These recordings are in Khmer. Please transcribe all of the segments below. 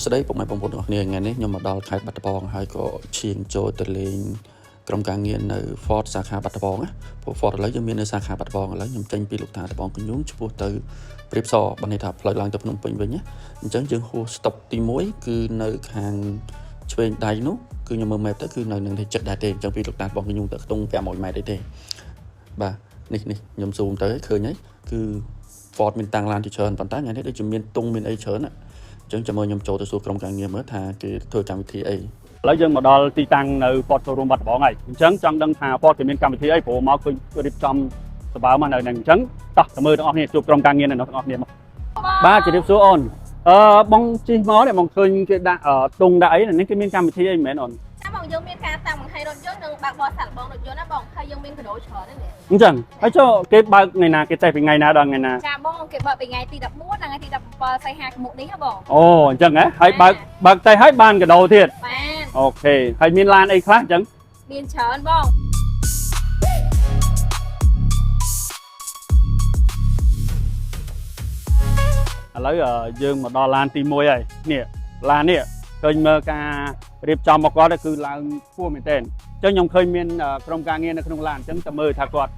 ស្ដីពុកម៉ែបងប្អូនទាំងអស់គ្នាថ្ងៃនេះខ្ញុំមកដល់ខេត្តបាត់ដំបងហើយក៏ឈានចូលទៅលេងក្រុមការងារនៅ Ford សាខាបាត់ដំបងណាព្រោះ Ford ឥឡូវយើងមាននៅសាខាបាត់ដំបងឥឡូវខ្ញុំចេញពីលោកតាដំបងកញ្ញូងឆ្ពោះទៅព្រៀបសរបានន័យថាផ្លូវឡើងទៅភ្នំពេញវិញណាអញ្ចឹងយើងហួស stop ទី1គឺនៅខាងឆ្វេងដៃនោះគឺខ្ញុំមើល map ទៅគឺនៅនឹងចិត្តដែរទេអញ្ចឹងពីលោកតាដំបងកញ្ញូងទៅខ្ទង់500ម៉ែត្រទេបាទនេះខ្ញុំ zoom ទៅឃើញហើយគឺ Ford មានតាំងឡានជាច្រើនប៉ុន្តែថ្ងៃនេះដូចជាមានតុងមានអីច្រើនណាអញ្ចឹងចាំមើលខ្ញុំចូលទៅសួរក្រុមការងារមើលថាគេធ្វើកម្មវិធីអីឥឡូវយើងមកដល់ទីតាំងនៅ Ford Showroom បាត់ដំបងហើយអញ្ចឹងចង់ដឹងថា Ford គេមានកម្មវិធីអីព្រោះមកឃើញរៀបចំសប្បាយមកនៅនឹងអញ្ចឹងតោះទៅមើលទាំងអស់គ្នាជួបក្រុមការងារនៅទាំងអស់គ្នាមកបាទជម្រាបសួរអូនបងជិះមកនេះបងឃើញគេដាក់តុងដាក់អីនេះគេមានកម្មវិធីអីមែនអូនចាបងយើងមានការតាំងបង្ហាញរថយន្តនិងបើកបរសាកល្បងរថយន្តណាបងហើយយើងមានកាដូច្រើនហ្នឹងអញ្ចឹងហើយចុះគេបើកថ្ងៃណាគេតេស្តពីថ្ងៃណាដល់ថ្ងៃណាចាបងគេបើកពីថ្ងៃទី14ដល់ថ្ងៃទី17សីហាឆ្នាំនេះហ៎បងអូអញ្ចឹងហ៎ហើយបើកតេស្តហើយបានកាដូទៀតបានអូខេហើយមានឡានអីខ្លះអញ្ចឹងមានច្រើនបងឥឡូវយើងមកដល់ឡានទី1ហើយនេះឡាននេះឃើញមើលការរៀបចំរបស់គាត់គឺឡើងខ្ពស់មែនទែនអញ្ចឹងខ្ញុំឃើញមានក្រុមការងារនៅក្នុងឡានអញ្ចឹងតែមើលថាគាត់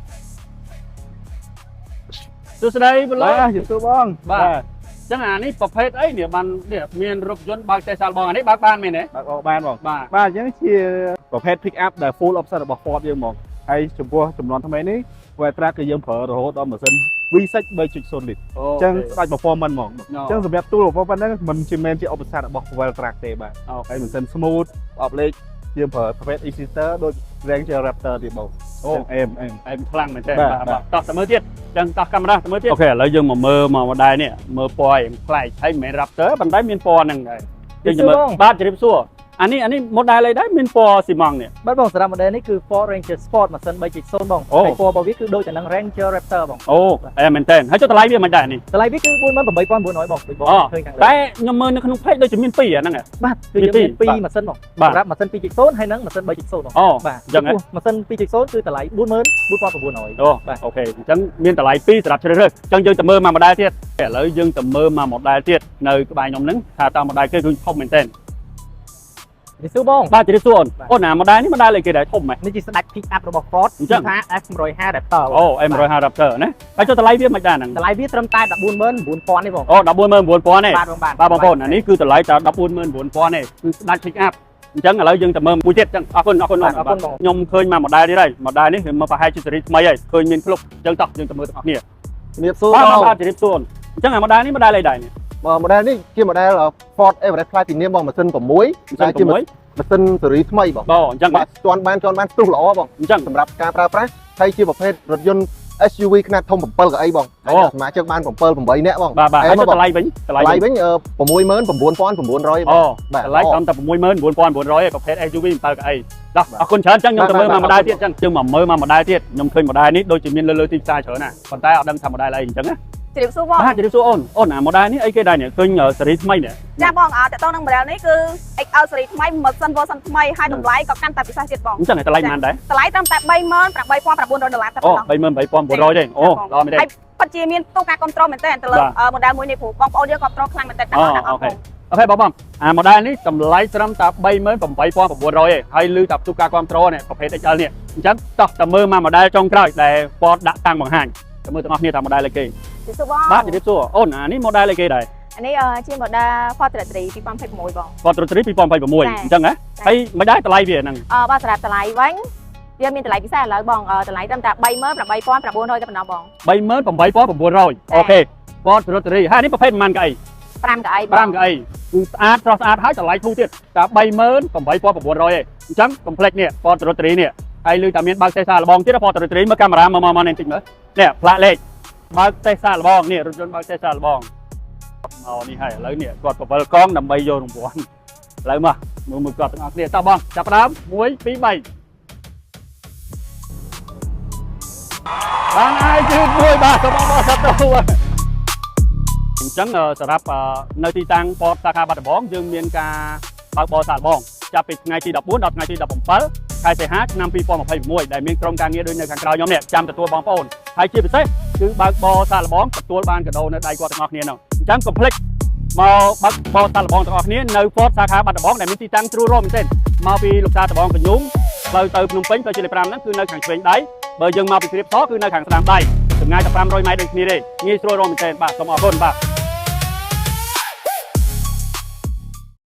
សួស្ដីបងបាទជំរាបសួរបងបាទអញ្ចឹងអានេះប្រភេទអីនេះបាននេះមានរថយន្តបើកតែសាល់បងអានេះបើកបានមែនទេបើកបានបងបាទអញ្ចឹងជាប្រភេទ pick up ដែល full option របស់ Ford យើងហ្មងហើយចំពោះចំនួនថ្មីនេះ Wire Track គឺយើងប្រើរហូតដល់ម៉ាស៊ីន V6 3.0 លីត្រអញ្ចឹងស្ដេច performance ហ្មងអញ្ចឹងសម្រាប់ tool របស់ប៉ុណ្ណឹងមិនជាឧបសគ្គរបស់ Wire Track ទេបាទហើយម៉ាស៊ីន smooth អបលេខយើងប្រើប្រភេទ e-sister ដូច Ranger Raptor ទៀតបងអេមខ្លាំងមែនទេបាទតោះទៅមើលទៀតអញ្ចឹងតោះកាមេរ៉ាទៅមើលទៀតអូខេឥឡូវយើងមកមើលមក model នេះមើលពណ៌ឯងប្លែកហើយមិនមែន Raptor ប៉ុន្តែមានពណ៌ហ្នឹងដែរយើងមើលបាទជម្រាបសួរអានេះ model អីដែរមានពណ៌ស៊ីម៉ង់នេះបាទបងសម្រាប់ model នេះគឺ Ford Ranger Sport ម៉ាស៊ីន 3.0 បងហើយពណ៌របស់វាគឺដូចតែនឹង Ranger Raptor បងអូមែនតើហើយចុះតម្លៃវាមិនដែរនេះតម្លៃវាគឺ 48,900 បងដូចបងឃើញខាងលើតែខ្ញុំមើលនៅក្នុង page ដូចជាមាន2ហ្នឹងបាទគឺយើងមាន2ម៉ាស៊ីនបងសម្រាប់ម៉ាស៊ីន 2.0 ហើយនិងម៉ាស៊ីន 3.0 បងបាទអញ្ចឹងម៉ាស៊ីន 2.0 គឺតម្លៃ44,900អូខេអញ្ចឹងមានតម្លៃ2សម្រាប់ជ្រើសរើសអញ្ចឹងយើងទៅមើលមក model ទៀតឥឡូវយើងទៅមើលមក model ទៀតនៅក្បែរខ្ញុំហ្នឹងថាតើ model គេគឺធំមែនតើនេះសួរបងបាទជម្រាបសួរអូនណា model នេះ model អីគេដែរធំហ៎នេះជាស្ដេច pick up របស់ Ford អញ្ចឹងថា F150 Raptor អូ M150 Raptor ណាហើយចុះតម្លៃវាមិនដែរហ្នឹងតម្លៃវាត្រឹមតែ 149,000 ទេបងអូ 149,000 ទេបាទបងប្អូនអានេះគឺតម្លៃតែ 149,000 ទេគឺស្ដេច pick up អញ្ចឹងឥឡូវយើងទៅមើលមួយទៀតអញ្ចឹងអរគុណខ្ញុំឃើញមក model នេះហើយ model នេះវាមកប្រហែលជាស៊េរីថ្មីហើយឃើញមានគ្រប់អញ្ចឹងតោះយើងទៅមើលទាំងអស់គ្នាជំរាបសួរបាទជំរាបសួរអញ្ចឹងអា model នេះ model អីដែរនេះmodel នេះជា model Ford Everest ផ្លាយទីនាមបងម៉ាស៊ីន6តែជាម៉ាស៊ីនស៊េរីថ្មីបងអញ្ចឹងបាទជន់បានស្ទុះល្អបងអញ្ចឹងសម្រាប់ការប្រើប្រាស់ហើយជាប្រភេទរថយន្ត SUV ខ្នាតធំ7កៅអីបងហើយសមាជិកបាន7 8នាក់បងបាទហើយតម្លៃវិញ69,900 បងបាទតម្លៃត្រឹមតែ 69,900 ឯងប្រភេទ SUV 7កៅអីដោះអរគុណច្រើនអញ្ចឹងខ្ញុំទៅមើលមក model ទៀតអញ្ចឹងយើងមកមើលមក model ទៀតខ្ញុំឃើញ model នេះដូចជាមានលើទីផ្សារច្រើនណាស់ប៉ុន្តែអត់ដឹងថា model អីអញ្ចឹងណាជម្រាបសួរបងបាទជម្រាបសួរអូនអា model នេះអីគេដែរនេះឃើញស៊េរីថ្មីនេះចាបងតើតើនឹង model នេះគឺ XL ស៊េរីថ្មីម៉ាស៊ីន version ថ្មីហើយតម្លៃក៏កាន់តែពិសេសទៀតបងអញ្ចឹងតម្លៃប៉ុន្មានដែរតម្លៃត្រឹមតែ$38,900តែប៉ុណ្ណោះ$38,900ទេអូល្អមែនទេហើយពិតជាមានទូការគ្រប់គ្រងមែនតើទៅលើ model មួយនេះព្រោះបងប្អូនយើងគ្រប់គ្រងខ្លាំងមែនតើអូខេបងអា model នេះតម្លៃត្រឹមតែ$38,900ទេហើយលើតែទូការគ្រប់គ្រងនេះប្រភេទ XL នេះអញ្ចឹងតោះតែមើលមក model ចុងក្រោយដែល Ford ដាក់តាំងបង្ហាញតែមើលទាំងអស់គ្នាថា model អីគេបាទជម្រាបសួរអូនអានេះ model អីគេដែរអានេះជា model Ford Trajectory 2026បង Ford Trajectory 2026អញ្ចឹងហ៎ហើយមិនដែរតម្លៃវាហ្នឹងបាទសម្រាប់តម្លៃវិញវាមានតម្លៃពិសេសឥឡូវបងតម្លៃត្រឹមតែ$38,900តែប៉ុណ្ណោះបង$38,900អូខេ Ford Trajectory ហើយនេះប្រភេទប៉ុន្មានកៅអី5កៅអី5កៅអីគឺស្អាតស្រស់ស្អាតហើយតម្លៃធូរទៀតតែ$38,900ឯងអញ្ចឹង complex នេះ Ford Trajectory នេះហើយលើតែមានបើកទេសាឡបងទៀត Ford Trajectory មើលកាមេរ៉ាមកនេះបន្តិចមើលនេះផ្លាកលេខបើកទេសាឡបងនេះរថយន្តបើកទេសាឡបងអូនេះហើយឥឡូវនេះគាត់ប្រវល់កងដើម្បីយករង្វាន់ឥឡូវមកមើលគាត់ទាំងអស់គ្នាតោះបងចាប់ផ្ដើម1 2 3បានហើយជឿនមួយបាទសូមអរគុណទៅអញ្ចឹងសម្រាប់នៅទីតាំង Ford សាខាបាត់ដំបងយើងមានការបើកបរសាកល្បងចាប់ពីថ្ងៃទី14ដល់ថ្ងៃទី17ខែសីហាឆ្នាំ2026ដែលមានក្រុមការងារដូចនៅខាងក្រៅខ្ញុំនេះចាំទទួលបងប្អូនហើយជាពិសេសគឺបើកបរសាកល្បងទទួលបានកាដូនៅដៃគាត់ទាំងអស់គ្នានោះអញ្ចឹង complex មកបាក់បោសាឡបងទាំងអស់គ្នានៅ Ford សាខាបាត់ដំបងដែលមានទីតាំងទ្រូរមមែនទេមកពីលោកតាដំបងកញ្ញូងផ្លូវទៅភ្នំពេញផ្លូវជាតិ5ហ្នឹងគឺនៅខាងឆ្វេងដៃបើយើងមកពីព្រៀបសគឺនៅខាងស្ដាំដៃចម្ងាយតែ500ម៉ែត្រដូចគ្នាទេងាយស្រួលរកមែនទេបាទសូមអរគុណបាទ